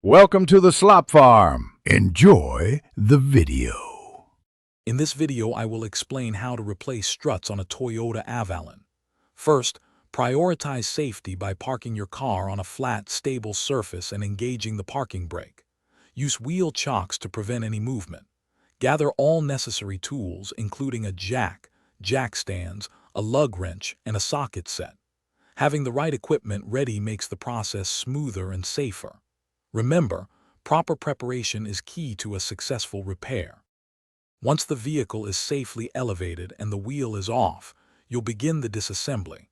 Welcome to the Slop Farm. Enjoy the video. In this video, I will explain how to replace struts on a Toyota Avalon. First, prioritize safety by parking your car on a flat, stable surface and engaging the parking brake. Use wheel chocks to prevent any movement. Gather all necessary tools, including a jack stands, a lug wrench, and a socket set. Having the right equipment ready makes the process smoother and safer. Remember, proper preparation is key to a successful repair. Once the vehicle is safely elevated and the wheel is off, you'll begin the disassembly.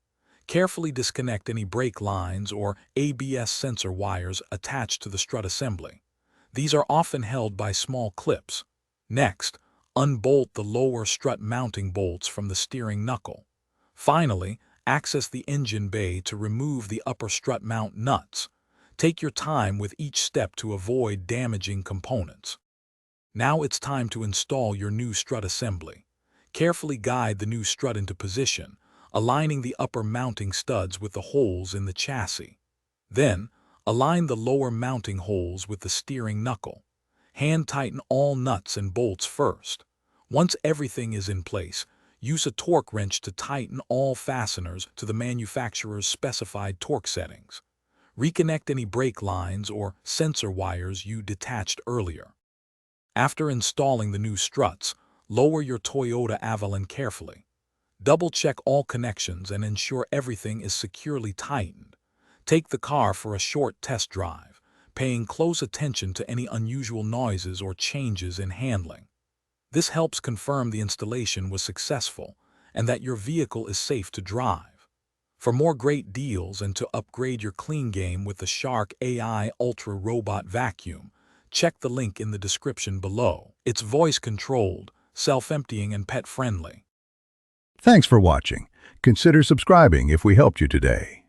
Carefully disconnect any brake lines or ABS sensor wires attached to the strut assembly. These are often held by small clips. Next, unbolt the lower strut mounting bolts from the steering knuckle. Finally, access the engine bay to remove the upper strut mount nuts. Take your time with each step to avoid damaging components. Now it's time to install your new strut assembly. Carefully guide the new strut into position, aligning the upper mounting studs with the holes in the chassis. Then, align the lower mounting holes with the steering knuckle. Hand tighten all nuts and bolts first. Once everything is in place, use a torque wrench to tighten all fasteners to the manufacturer's specified torque settings. Reconnect any brake lines or sensor wires you detached earlier. After installing the new struts, lower your Toyota Avalon carefully. Double-check all connections and ensure everything is securely tightened. Take the car for a short test drive, paying close attention to any unusual noises or changes in handling. This helps confirm the installation was successful and that your vehicle is safe to drive. For more great deals and to upgrade your clean game with the Shark AI Ultra Robot Vacuum, check the link in the description below. It's voice-controlled, self-emptying, and pet-friendly. Thanks for watching. Consider subscribing if we helped you today.